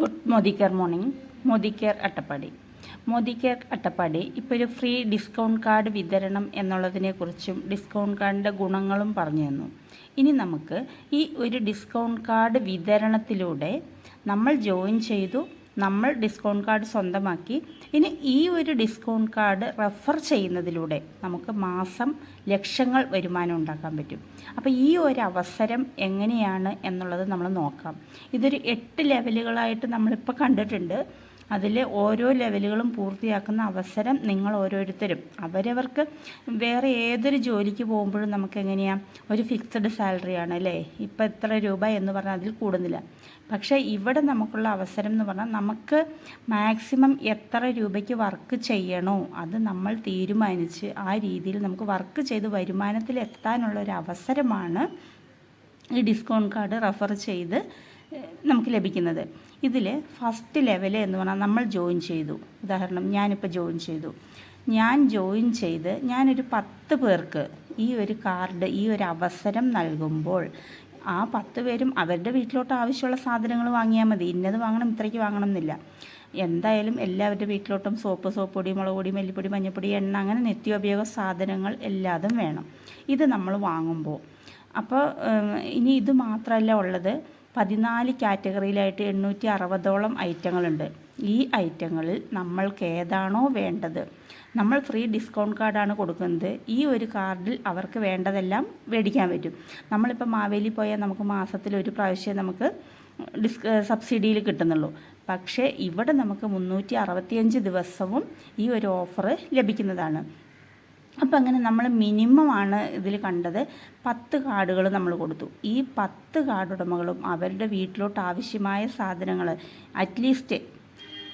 Good Modi care morning. Modi care Attappadi. Modi care Attappadi ഇപ്പോൾ ഒരു free discount card വിതരണം എന്നുള്ളതിനെക്കുറിച്ചും ഡിസ്കൗണ്ട് കാർഡിൻ്റെ ഗുണങ്ങളും പറഞ്ഞു തന്നു. ഇനി നമുക്ക് ഈ ഒരു ഡിസ്കൗണ്ട് കാർഡ് വിതരണത്തിലൂടെ നമ്മൾ ജോയിൻ ചെയ്തു, നമ്മൾ ഡിസ്കൗണ്ട് കാർഡ് സ്വന്തമാക്കി. ഇനി ഈ ഒരു ഡിസ്കൗണ്ട് കാർഡ് റെഫർ ചെയ്യുന്നതിലൂടെ നമുക്ക് മാസം ലക്ഷങ്ങൾ വരുമാനം ഉണ്ടാക്കാൻ പറ്റും. അപ്പോൾ ഈ ഒരു അവസരം എങ്ങനെയാണ് എന്നുള്ളത് നമ്മൾ നോക്കാം. ഇതൊരു 8 ലെവലുകളായിട്ട് നമ്മളിപ്പോൾ കണ്ടിട്ടുണ്ട്. അതിൽ ഓരോ ലെവലുകളും പൂർത്തിയാക്കുന്ന അവസരം നിങ്ങൾ ഓരോരുത്തരും അവരവർക്ക് വേറെ ഏതൊരു ജോലിക്ക് പോകുമ്പോഴും നമുക്ക് എങ്ങനെയാണ് ഒരു ഫിക്സഡ് സാലറിയാണ് അല്ലേ, ഇപ്പം എത്ര രൂപ എന്ന് പറഞ്ഞാൽ അതിൽ കൂടുന്നില്ല. പക്ഷേ ഇവിടെ നമുക്കുള്ള അവസരം എന്ന് പറഞ്ഞാൽ നമുക്ക് മാക്സിമം എത്ര രൂപയ്ക്ക് വർക്ക് ചെയ്യണോ അത് നമ്മൾ തീരുമാനിച്ച് ആ രീതിയിൽ നമുക്ക് വർക്ക് ചെയ്ത് വരുമാനത്തിൽ എത്താനുള്ള ഒരു അവസരമാണ് ഈ ഡിസ്കൗണ്ട് കാർഡ് റെഫർ ചെയ്ത് നമുക്ക് ലഭിക്കുന്നത്. ഇതിൽ ഫസ്റ്റ് ലെവൽ എന്ന് പറഞ്ഞാൽ നമ്മൾ ജോയിൻ ചെയ്തു. ഉദാഹരണം, ഞാനിപ്പോൾ ജോയിൻ ചെയ്തു. ഞാനൊരു 10 പേർക്ക് ഈ ഒരു കാർഡ്, ഈ ഒരു അവസരം നൽകുമ്പോൾ ആ 10 പേരും അവരുടെ വീട്ടിലോട്ട് ആവശ്യമുള്ള സാധനങ്ങൾ വാങ്ങിയാൽ മതി. ഇന്നത് വാങ്ങണം, ഇത്രയ്ക്ക് വാങ്ങണം എന്നില്ല. എന്തായാലും എല്ലാവരുടെ വീട്ടിലോട്ടും സോപ്പ് പൊടി, മുളക് പൊടി, മല്ലിപ്പൊടി, മഞ്ഞൾപ്പൊടി, എണ്ണ, അങ്ങനെ നിത്യോപയോഗ സാധനങ്ങൾ എല്ലാതും വേണം. ഇത് നമ്മൾ വാങ്ങുമ്പോൾ അപ്പോൾ ഇനി ഇത് മാത്രമല്ല ഉള്ളത്, 14 കാറ്റഗറിയിലായിട്ട് 860ഓളം ഐറ്റങ്ങളുണ്ട്. ഈ ഐറ്റങ്ങളിൽ നമ്മൾക്ക് ഏതാണോ വേണ്ടത്, നമ്മൾ ഫ്രീ ഡിസ്കൗണ്ട് കാർഡാണ് കൊടുക്കുന്നത്. ഈ ഒരു കാർഡിൽ അവർക്ക് വേണ്ടതെല്ലാം മേടിക്കാൻ പറ്റും. നമ്മളിപ്പോൾ മാവേലി പോയാൽ നമുക്ക് മാസത്തിൽ ഒരു പ്രാവശ്യം നമുക്ക് സബ്സിഡിയിൽ കിട്ടുന്നുള്ളൂ. പക്ഷേ ഇവിടെ നമുക്ക് 365 ദിവസവും ഈ ഒരു ഓഫർ ലഭിക്കുന്നതാണ്. അപ്പോൾ അങ്ങനെ നമ്മൾ മിനിമമാണ് ഇതിൽ കണ്ടത് 10 കാർഡുകൾ നമ്മൾ കൊടുത്തു. ഈ 10 കാർഡ് ഉടമകളും അവരുടെ വീട്ടിലോട്ട് ആവശ്യമായ സാധനങ്ങൾ അറ്റ്ലീസ്റ്റ്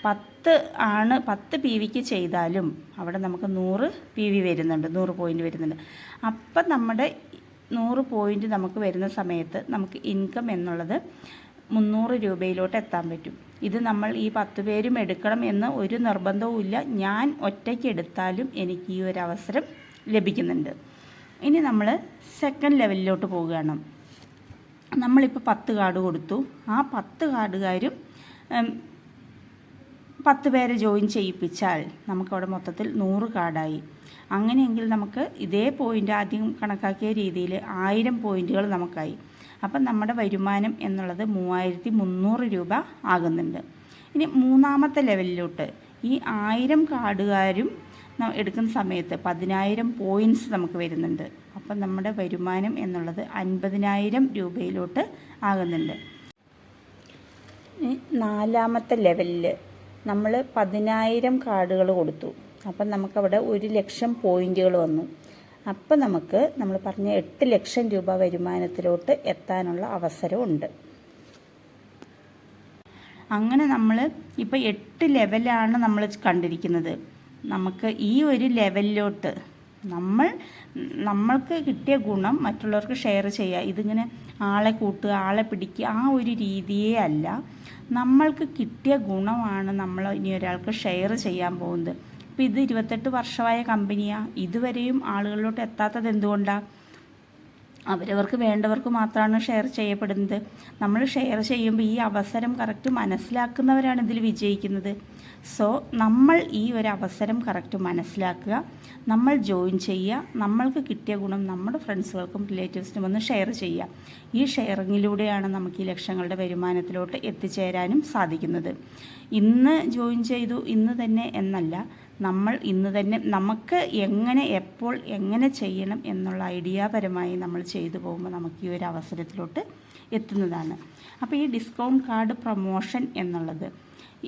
10 PVക്ക് ചെയ്താലും അവിടെ നമുക്ക് 100 PV വരുന്നുണ്ട്, 100 പോയിൻ്റ് വരുന്നുണ്ട്. അപ്പം നമ്മുടെ 100 പോയിൻ്റ് നമുക്ക് വരുന്ന സമയത്ത് നമുക്ക് ഇൻകം എന്നുള്ളത് 300 രൂപയിലോട്ട് എത്താൻ പറ്റും. ഇത് നമ്മൾ ഈ 10 പേരും എടുക്കണം എന്ന് ഒരു നിർബന്ധവുമില്ല. ഞാൻ ഒറ്റയ്ക്ക് എടുത്താലും എനിക്ക് ഈ ഒരു അവസരം ലഭിക്കുന്നുണ്ട്. ഇനി നമ്മൾ സെക്കൻഡ് ലെവലിലോട്ട് പോവുകയാണ്. നമ്മളിപ്പോൾ 10 കാർഡ് കൊടുത്തു. ആ 10 കാർഡുകാരും 10 പേരെ ജോയിൻ ചെയ്യിപ്പിച്ചാൽ നമുക്കവിടെ മൊത്തത്തിൽ 100 കാർഡായി. അങ്ങനെയെങ്കിൽ നമുക്ക് ഇതേ പോയിൻ്റ് ആദ്യം കണക്കാക്കിയ രീതിയിൽ 1000 പോയിൻറ്റുകൾ നമുക്കായി. അപ്പം നമ്മുടെ വരുമാനം എന്നുള്ളത് 3300 രൂപ ആകുന്നുണ്ട്. ഇനി മൂന്നാമത്തെ ലെവലിലോട്ട് ഈ 1000 കാർഡുകാരും എടുക്കുന്ന സമയത്ത് 10000 പോയിൻറ്റ്സ് നമുക്ക് വരുന്നുണ്ട്. അപ്പം നമ്മുടെ വരുമാനം എന്നുള്ളത് 50000 രൂപയിലോട്ട് ആകുന്നുണ്ട്. നാലാമത്തെ ലെവലിൽ നമ്മൾ 10000 കാർഡുകൾ കൊടുത്തു. അപ്പം നമുക്കവിടെ 1,00,000 പോയിൻറ്റുകൾ വന്നു. അപ്പം നമ്മൾ പറഞ്ഞ 8 ലക്ഷം രൂപ വരുമാനത്തിലോട്ട് എത്താനുള്ള അവസരമുണ്ട്. അങ്ങനെ നമ്മൾ ഇപ്പോൾ 8 ലെവലാണ് നമ്മൾ കണ്ടിരിക്കുന്നത്. നമുക്ക് ഈ ഒരു ലെവലിലോട്ട് നമ്മൾക്ക് കിട്ടിയ ഗുണം മറ്റുള്ളവർക്ക് ഷെയർ ചെയ്യുക. ഇതിങ്ങനെ ആളെ കൂട്ടുക, ആളെ പിടിക്കുക, ആ ഒരു രീതിയേ അല്ല. നമ്മൾക്ക് കിട്ടിയ ഗുണമാണ് നമ്മൾ ഇനി ഒരാൾക്ക് ഷെയർ ചെയ്യാൻ പോകുന്നത്. ഇപ്പോൾ ഇത് 28 വർഷമായ കമ്പനിയാണ്. ഇതുവരെയും ആളുകളിലോട്ട് എത്താത്തത് എന്തുകൊണ്ടാണ്? അവരവർക്ക് വേണ്ടവർക്ക് മാത്രമാണ് ഷെയർ ചെയ്യപ്പെടുന്നത്. നമ്മൾ ഷെയർ ചെയ്യുമ്പോൾ ഈ അവസരം കറക്റ്റ് മനസ്സിലാക്കുന്നവരാണ് ഇതിൽ വിജയിക്കുന്നത്. സോ നമ്മൾ ഈ ഒരു അവസരം കറക്റ്റ് മനസ്സിലാക്കുക, നമ്മൾ ജോയിൻ ചെയ്യുക, നമ്മൾക്ക് കിട്ടിയ ഗുണം നമ്മുടെ ഫ്രണ്ട്സുകൾക്കും റിലേറ്റീവ്സിനും ഒന്ന് ഷെയർ ചെയ്യുക. ഈ ഷെയറിങ്ങിലൂടെയാണ് നമുക്ക് ഈ ലക്ഷങ്ങളുടെ വരുമാനത്തിലോട്ട് എത്തിച്ചേരാനും സാധിക്കുന്നത്. ഇന്ന് ജോയിൻ ചെയ്തു ഇന്ന് തന്നെ എന്നല്ല, നമ്മൾ ഇന്ന് തന്നെ നമുക്ക് എങ്ങനെ എപ്പോൾ എങ്ങനെ ചെയ്യണം എന്നുള്ള ഐഡിയാപരമായി നമ്മൾ ചെയ്തു പോകുമ്പോൾ നമുക്ക് ഈ ഒരു അവസരത്തിലോട്ട് എത്തുന്നതാണ്. അപ്പോൾ ഈ ഡിസ്കൗണ്ട് കാർഡ് പ്രൊമോഷൻ എന്നുള്ളത്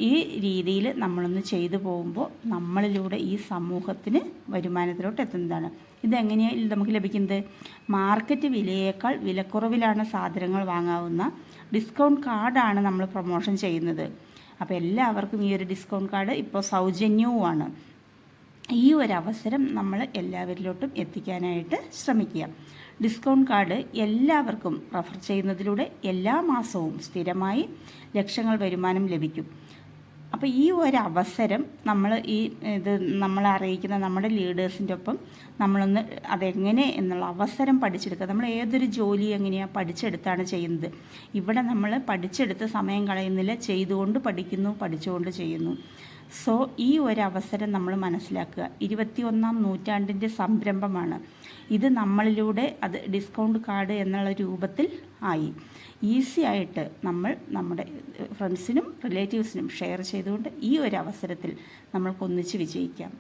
ഈ രീതിയിൽ നമ്മളൊന്ന് ചെയ്തു പോകുമ്പോൾ നമ്മളിലൂടെ ഈ സമൂഹത്തിന് വരുമാനത്തിലോട്ട് എത്തുന്നതാണ്. ഇതെങ്ങനെയാണ് നമുക്ക് ലഭിക്കുന്നത്? മാർക്കറ്റ് വിലയേക്കാൾ വിലക്കുറവിലാണ് സാധനങ്ങൾ വാങ്ങാവുന്ന ഡിസ്കൗണ്ട് കാർഡാണ് നമ്മൾ പ്രൊമോഷൻ ചെയ്യുന്നത്. അപ്പോൾ എല്ലാവർക്കും ഈ ഒരു ഡിസ്കൗണ്ട് കാർഡ് ഇപ്പോൾ സൗജന്യവുമാണ്. ഈ ഒരു അവസരം നമ്മൾ എല്ലാവരിലോട്ടും എത്തിക്കാനായിട്ട് ശ്രമിക്കുക. ഡിസ്കൗണ്ട് കാർഡ് എല്ലാവർക്കും റെഫർ ചെയ്യുന്നതിലൂടെ എല്ലാ മാസവും സ്ഥിരമായി ലക്ഷങ്ങൾ വരുമാനം ലഭിക്കും. അപ്പോൾ ഈ ഒരു അവസരം നമ്മളെ അറിയിക്കുന്ന നമ്മുടെ ലീഡേഴ്സിൻ്റെ ഒപ്പം നമ്മളൊന്ന് അതെങ്ങനെ എന്നുള്ള അവസരം പഠിച്ചെടുക്കുക. നമ്മൾ ഏതൊരു ജോലി എങ്ങനെയാണ് പഠിച്ചെടുത്താണ് ചെയ്യുന്നത്. ഇവിടെ നമ്മൾ പഠിച്ചെടുത്ത് സമയം കളയുന്നില്ല, ചെയ്തുകൊണ്ട് പഠിക്കുന്നു, പഠിച്ചുകൊണ്ട് ചെയ്യുന്നു. സോ ഈ ഒരു അവസരം നമ്മൾ മനസ്സിലാക്കുക. 21-ാം നൂറ്റാണ്ടിൻ്റെ സംരംഭമാണ് ഇത്. നമ്മളിലൂടെ അത് ഡിസ്കൗണ്ട് കാർഡ് എന്നുള്ള രൂപത്തിൽ ആയി. ഈസി ആയിട്ട് നമ്മൾ നമ്മുടെ ഫ്രണ്ട്സിനും റിലേറ്റീവ്സിനും ഷെയർ ചെയ്തുകൊണ്ട് ഈ ഒരു അവസരത്തിൽ നമ്മൾക്കൊന്നിച്ച് വിജയിക്കാം.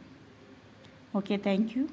Okay, thank U.